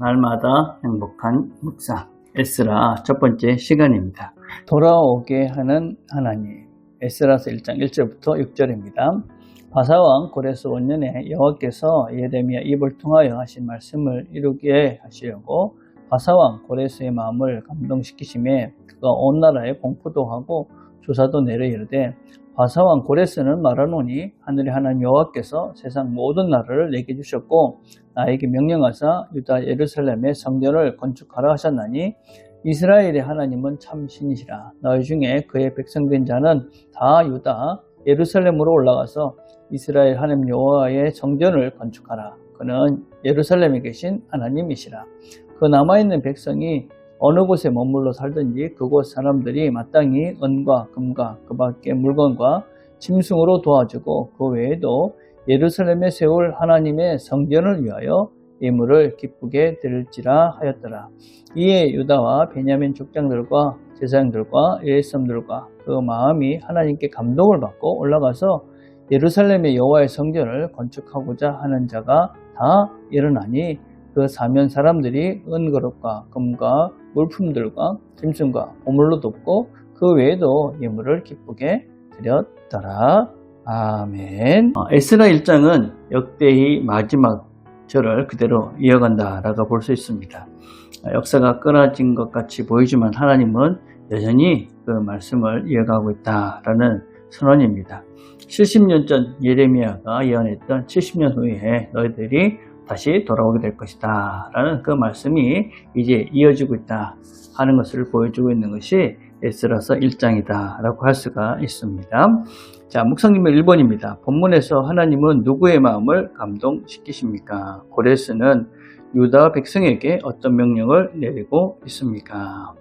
날마다 행복한 묵상 에스라 첫 번째 시간입니다. 돌아오게 하는 하나님. 에스라서 1장 1절부터 6절입니다. 바사왕 고레스 5년에 여호와께서 예레미야 입을 통하여 하신 말씀을 이루게 하시려고 바사왕 고레스의 마음을 감동시키심에 그가 온 나라에 공포도 하고 조사도 내려 이르되 바사왕 고레스는 말하노니 하늘의 하나님 여호와께서 세상 모든 나라를 내게 주셨고 나에게 명령하사 유다 예루살렘의 성전을 건축하라 하셨나니 이스라엘의 하나님은 참 신이시라. 너희 중에 그의 백성된 자는 다 유다 예루살렘으로 올라가서 이스라엘 하나님 여호와의 성전을 건축하라. 그는 예루살렘에 계신 하나님이시라. 그 남아있는 백성이 어느 곳에 머물러 살든지 그곳 사람들이 마땅히 은과 금과 그 밖의 물건과 짐승으로 도와주고 그 외에도 예루살렘에 세울 하나님의 성전을 위하여 예물을 기쁘게 드릴지라 하였더라. 이에 유다와 베냐민 족장들과 제사장들과 일회성들과 그 마음이 하나님께 감동을 받고 올라가서 예루살렘의 여호와의 성전을 건축하고자 하는 자가 다 일어나니 그 사면 사람들이 은그릇과 금과 물품들과 짐승과 보물로 돕고 그 외에도 예물을 기쁘게 드렸더라. 아멘. 에스라 1장은 역대의 마지막 절을 그대로 이어간다라고 볼 수 있습니다. 역사가 끊어진 것 같이 보이지만 하나님은 여전히 그 말씀을 이어가고 있다라는 선언입니다. 70년 전 예레미야가 예언했던 70년 후에 너희들이 다시 돌아오게 될 것이다 라는 그 말씀이 이제 이어지고 있다 하는 것을 보여주고 있는 것이 에스라서 1장이다 라고 할 수가 있습니다. 자, 묵상님의 1번입니다. 본문에서 하나님은 누구의 마음을 감동시키십니까? 고레스는 유다 백성에게 어떤 명령을 내리고 있습니까?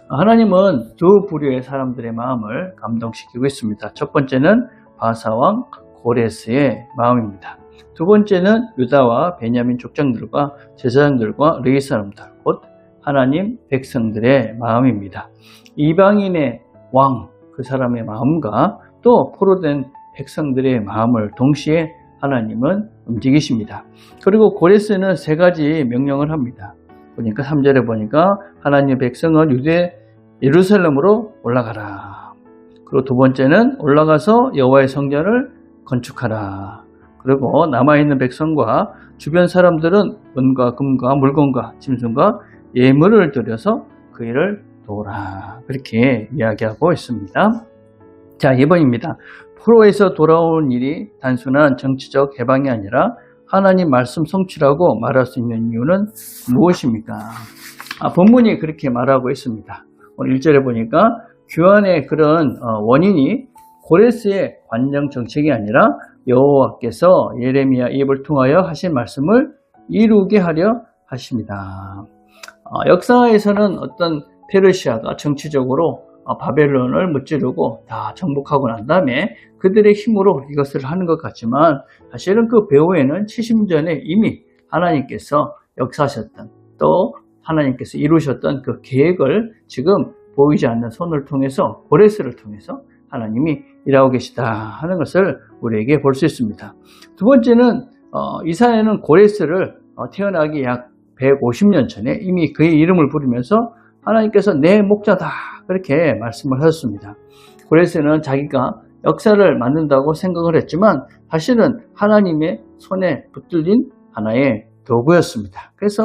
하나님은 두 부류의 사람들의 마음을 감동시키고 있습니다. 첫 번째는 바사왕 고레스의 마음입니다. 두 번째는 유다와 베냐민 족장들과 제사장들과 레위 사람들, 곧 하나님 백성들의 마음입니다. 이방인의 왕, 그 사람의 마음과 또 포로된 백성들의 마음을 동시에 하나님은 움직이십니다. 그리고 고레스는 세 가지 명령을 합니다. 보니까 3절에 보니까 하나님의 백성은 유대 예루살렘으로 올라가라. 그리고 두 번째는 올라가서 여호와의 성전을 건축하라. 그리고 남아있는 백성과 주변 사람들은 은과 금과 물건과 짐승과 예물을 드려서 그 일을 도우라. 그렇게 이야기하고 있습니다. 자, 2번입니다. 포로에서 돌아온 일이 단순한 정치적 해방이 아니라 하나님 말씀 성취라고 말할 수 있는 이유는 무엇입니까? 본문이 그렇게 말하고 있습니다. 오늘 1절에 보니까 교환의 그런 원인이 고레스의 관정 정책이 아니라 여호와께서 예레미야 입을 통하여 하신 말씀을 이루게 하려 하십니다. 역사에서는 어떤 페르시아가 정치적으로 바벨론을 무찌르고 다 정복하고 난 다음에 그들의 힘으로 이것을 하는 것 같지만 사실은 그 배후에는 70전에 이미 하나님께서 역사하셨던 또 하나님께서 이루셨던 그 계획을 지금 보이지 않는 손을 통해서 고레스를 통해서 하나님이 일하고 계시다 하는 것을 우리에게 볼 수 있습니다. 두 번째는 이사야는 고레스를 태어나기 약 150년 전에 이미 그의 이름을 부르면서 하나님께서 내 목자다 그렇게 말씀을 하셨습니다. 고레스는 자기가 역사를 만든다고 생각을 했지만 사실은 하나님의 손에 붙들린 하나의 도구였습니다. 그래서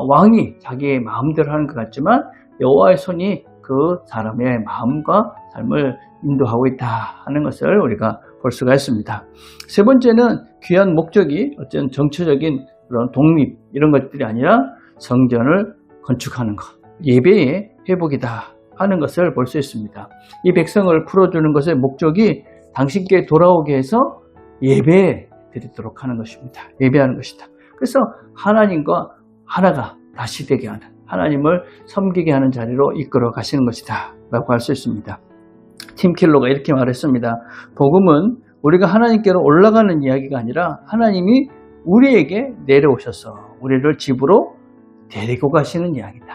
왕이 자기의 마음대로 하는 것 같지만 여호와의 손이 그 사람의 마음과 삶을 인도하고 있다 하는 것을 우리가 볼 수가 있습니다. 세 번째는 귀한 목적이 어떤 정치적인 그런 독립 이런 것들이 아니라 성전을 건축하는 것, 예배의 회복이다 하는 것을 볼 수 있습니다. 이 백성을 풀어주는 것의 목적이 당신께 돌아오게 해서 예배 드리도록 하는 것입니다. 예배하는 것이다. 그래서 하나님과 하나가 다시 되게 하는 하나님을 섬기게 하는 자리로 이끌어 가시는 것이다 라고 할 수 있습니다. 팀 켈러가 이렇게 말했습니다. 복음은 우리가 하나님께로 올라가는 이야기가 아니라 하나님이 우리에게 내려오셔서 우리를 집으로 데리고 가시는 이야기다.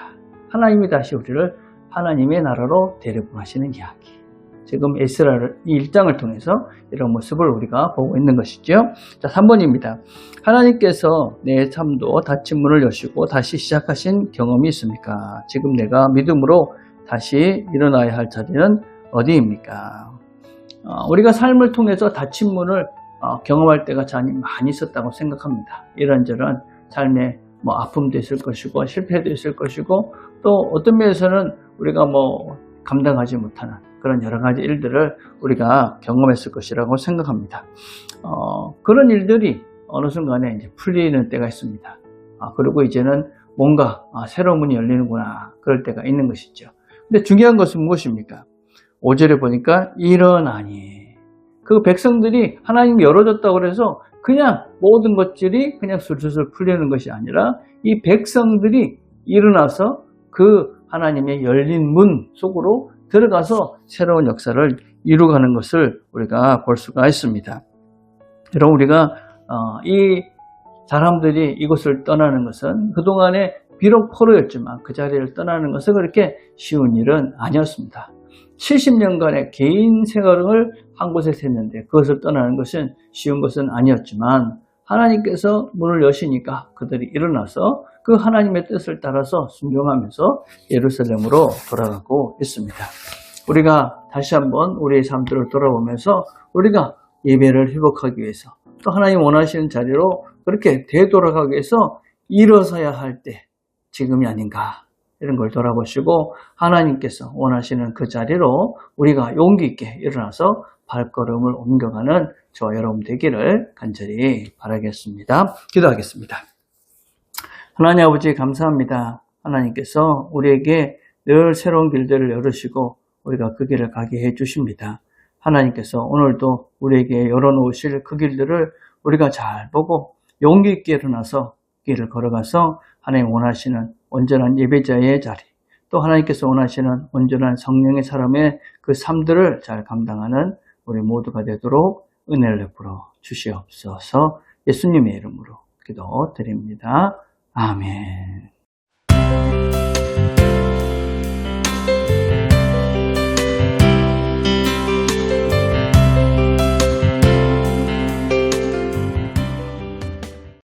하나님이 다시 우리를 하나님의 나라로 데리고 가시는 이야기. 지금 에스라를 이 1장을 통해서 이런 모습을 우리가 보고 있는 것이죠. 자, 3번입니다. 하나님께서 내 삶도 닫힌 문을 여시고 다시 시작하신 경험이 있습니까? 지금 내가 믿음으로 다시 일어나야 할 자리는 어디입니까? 우리가 삶을 통해서 닫힌 문을 경험할 때가 많이 있었다고 생각합니다. 이런저런 삶의 아픔도 있을 것이고 실패도 있을 것이고 또 어떤 면에서는 우리가 감당하지 못하는 그런 여러 가지 일들을 우리가 경험했을 것이라고 생각합니다. 그런 일들이 어느 순간에 이제 풀리는 때가 있습니다. 그리고 이제는 뭔가 새로운 문이 열리는구나 그럴 때가 있는 것이죠. 근데 중요한 것은 무엇입니까? 5절에 보니까 일어나니 그 백성들이 하나님이 열어줬다고 해서 그냥 모든 것들이 그냥 술술 풀리는 것이 아니라 이 백성들이 일어나서 그 하나님의 열린 문 속으로 들어가서 새로운 역사를 이루어가는 것을 우리가 볼 수가 있습니다. 여러분 우리가 이 사람들이 이곳을 떠나는 것은 그동안에 비록 포로였지만 그 자리를 떠나는 것은 그렇게 쉬운 일은 아니었습니다. 70년간의 개인 생활을 한 곳에서 했는데 그것을 떠나는 것은 쉬운 것은 아니었지만 하나님께서 문을 여시니까 그들이 일어나서 그 하나님의 뜻을 따라서 순종하면서 예루살렘으로 돌아가고 있습니다. 우리가 다시 한번 우리의 삶들을 돌아보면서 우리가 예배를 회복하기 위해서 또 하나님 원하시는 자리로 그렇게 되돌아가기 위해서 일어서야 할 때 지금이 아닌가 이런 걸 돌아보시고 하나님께서 원하시는 그 자리로 우리가 용기 있게 일어나서 발걸음을 옮겨가는 저와 여러분 되기를 간절히 바라겠습니다. 기도하겠습니다. 하나님 아버지 감사합니다. 하나님께서 우리에게 늘 새로운 길들을 열으시고 우리가 그 길을 가게 해주십니다. 하나님께서 오늘도 우리에게 열어놓으실 그 길들을 우리가 잘 보고 용기 있게 일어나서 길을 걸어가서 하나님 원하시는 온전한 예배자의 자리 또 하나님께서 원하시는 온전한 성령의 사람의 그 삶들을 잘 감당하는 우리 모두가 되도록 은혜를 베풀어 주시옵소서. 예수님의 이름으로 기도드립니다. 아멘.